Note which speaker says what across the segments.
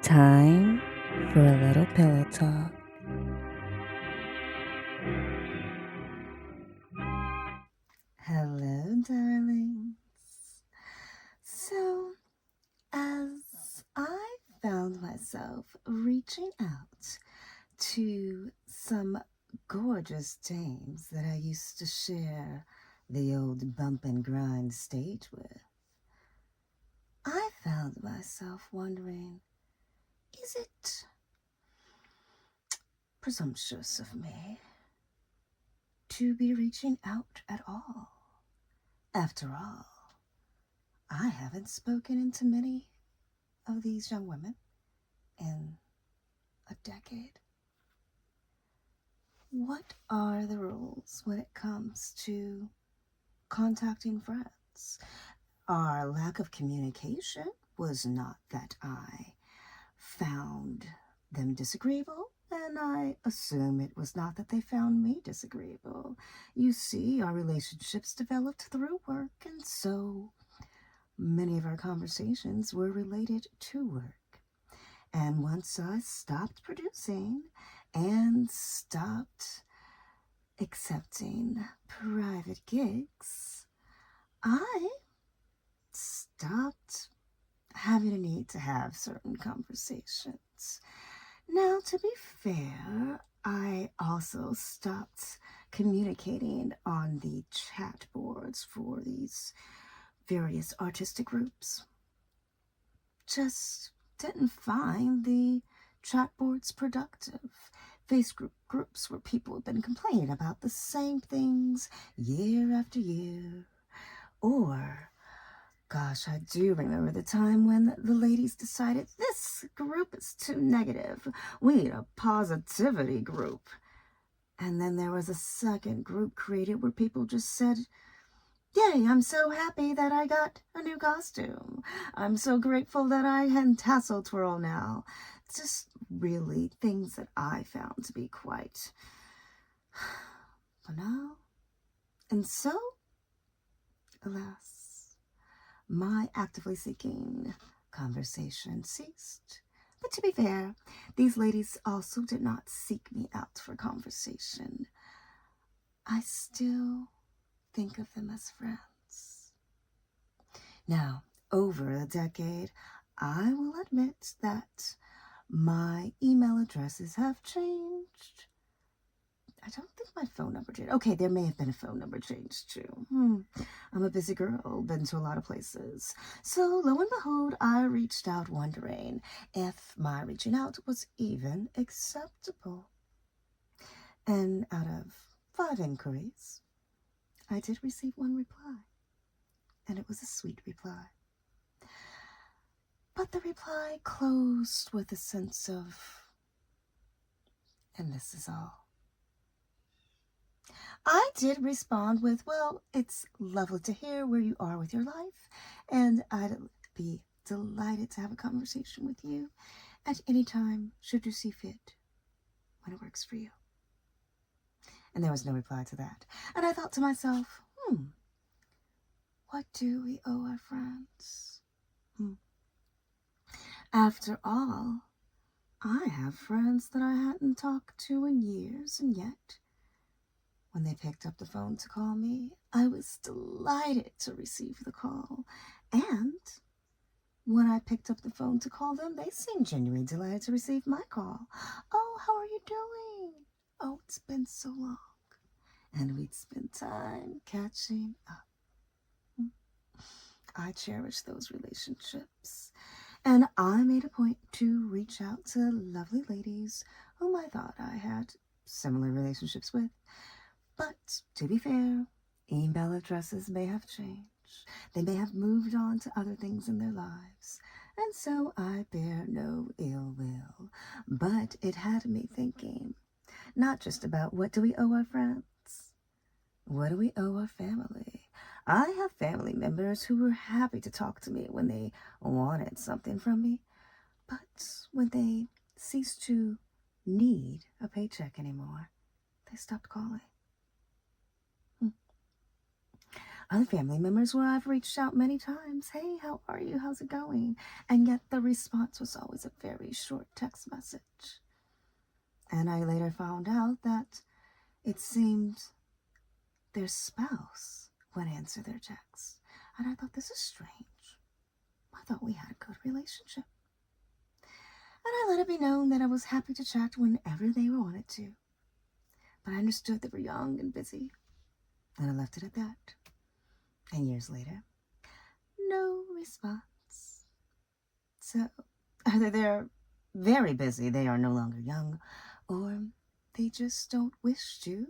Speaker 1: Time for a little pillow talk. Hello, darlings. So, as I found myself reaching out to some gorgeous dames that I used to share the old bump and grind stage with, I found myself wondering, is it presumptuous of me to be reaching out at all? After all, I haven't spoken to many of these young women in a decade. What are the rules when it comes to contacting friends? Our lack of communication was not that I found them disagreeable, and I assume it was not that they found me disagreeable. You see, our relationships developed through work, and so many of our conversations were related to work. And once I stopped producing and stopped accepting private gigs, I stopped having a need to have certain conversations. Now, to be fair, I also stopped communicating on the chat boards for these various artistic groups. Just didn't find the chat boards productive. Facebook groups where people have been complaining about the same things year after year. Or, gosh, I do remember the time when the ladies decided this group is too negative. We need a positivity group. And then there was a second group created where people just said, yay, I'm so happy that I got a new costume. I'm so grateful that I can tassel twirl now. Just really things that I found to be quite banal. And so, alas, my actively seeking conversation ceased. But to be fair, these ladies also did not seek me out for conversation. I still think of them as friends. Now, over a decade, I will admit that my email addresses have changed. I don't think my phone number changed. Okay, there may have been a phone number change too. I'm a busy girl, been to a lot of places. So lo and behold, I reached out wondering if my reaching out was even acceptable. And out of 5 inquiries, I did receive 1 reply. And it was a sweet reply. But the reply closed with a sense of, and this is all. I did respond with, well, it's lovely to hear where you are with your life, and I'd be delighted to have a conversation with you at any time should you see fit when it works for you. And there was no reply to that. And I thought to myself, what do we owe our friends? After all, I have friends that I hadn't talked to in years, and yet, when they picked up the phone to call me, I was delighted to receive the call. And when I picked up the phone to call them, they seemed genuinely delighted to receive my call. Oh, how are you doing? Oh, it's been so long. And we'd spend time catching up. I cherish those relationships. And I made a point to reach out to lovely ladies whom I thought I had similar relationships with. But to be fair, email addresses may have changed. They may have moved on to other things in their lives. And so I bear no ill will. But it had me thinking, not just about what do we owe our friends? What do we owe our family? I have family members who were happy to talk to me when they wanted something from me. But when they ceased to need a paycheck anymore, they stopped calling. Other family members where I've reached out many times, hey, how are you? How's it going? And yet the response was always a very short text message. And I later found out that it seemed their spouse would answer their texts. And I thought, this is strange. I thought we had a good relationship. And I let it be known that I was happy to chat whenever they wanted to. But I understood they were young and busy. And I left it at that. And years later, no response. So, either they're very busy, they are no longer young, or they just don't wish to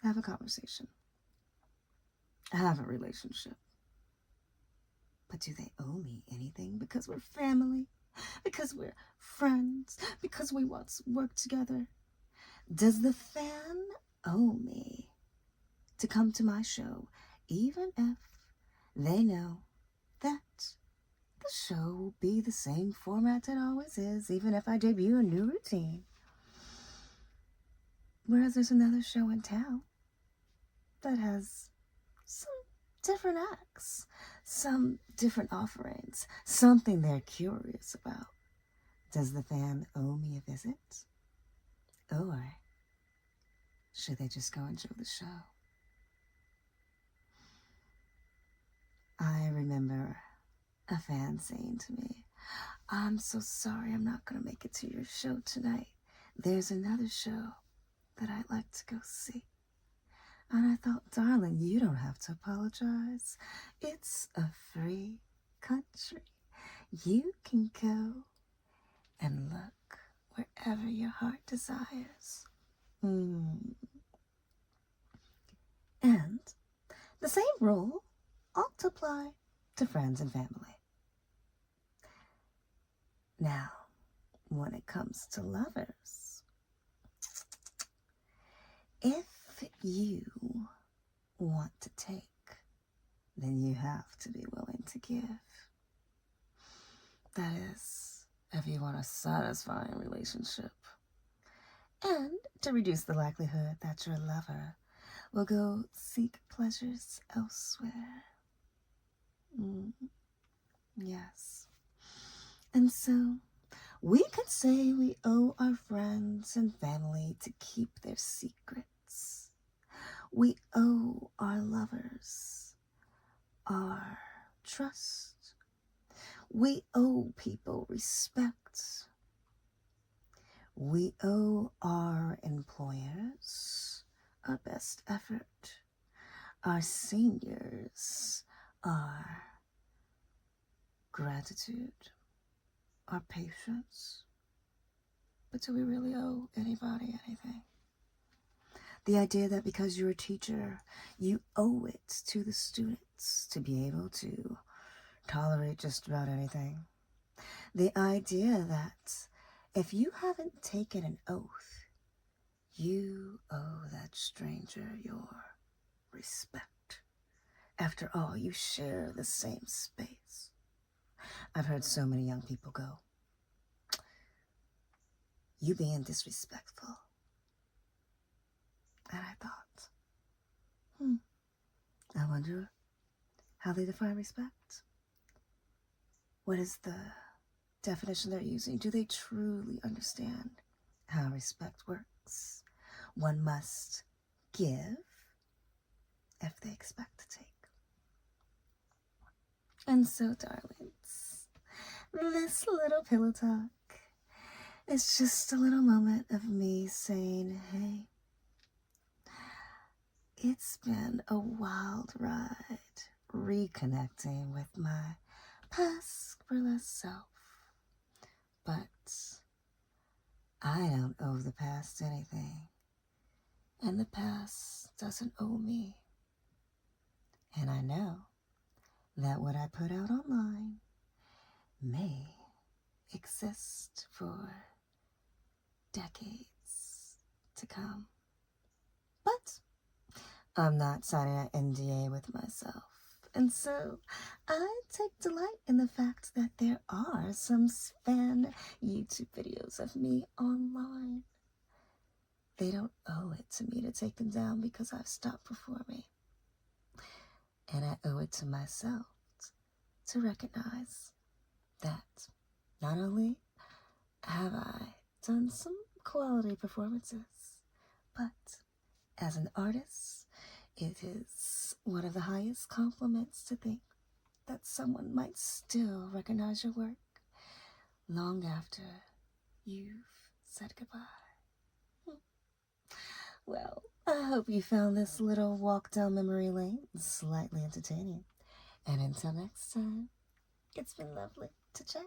Speaker 1: have a conversation, have a relationship. But do they owe me anything? Because we're family, because we're friends, because we once worked together. Does the fan owe me to come to my show, even if they know that the show will be the same format it always is, even if I debut a new routine? Whereas there's another show in town that has some different acts, some different offerings, something they're curious about. Does the fan owe me a visit? Or should they just go enjoy the show? I remember a fan saying to me, I'm so sorry I'm not going to make it to your show tonight. There's another show that I'd like to go see. And I thought, darling, you don't have to apologize. It's a free country. You can go and look wherever your heart desires. And the same rule ought to apply to friends and family. Now, when it comes to lovers, if you want to take, then you have to be willing to give. That is, if you want a satisfying relationship. And to reduce the likelihood that your lover will go seek pleasures elsewhere. Yes. And so, we could say we owe our friends and family to keep their secrets. We owe our lovers our trust. We owe people respect. We owe our employers our best effort, our seniors our gratitude, our patience. But do we really owe anybody anything? The idea that because you're a teacher, you owe it to the students to be able to tolerate just about anything. The idea that if you haven't taken an oath, you owe that stranger your respect. After all, you share the same space. I've heard so many young people go, you being disrespectful. And I thought, I wonder how they define respect. What is the definition they're using? Do they truly understand how respect works? One must give if they expect to take. And so, darlings, this little pillow talk is just a little moment of me saying, hey, it's been a wild ride reconnecting with my past burlesque self. But I don't owe the past anything, and the past doesn't owe me. And I know that what I put out online may exist for decades to come. But I'm not signing an NDA with myself. And so I take delight in the fact that there are some fan YouTube videos of me online. They don't owe it to me to take them down because I've stopped performing. And I owe it to myself to recognize that not only have I done some quality performances, but as an artist, it is one of the highest compliments to think that someone might still recognize your work long after you've said goodbye. Well, I hope you found this little walk down memory lane slightly entertaining. And until next time, it's been lovely to chat.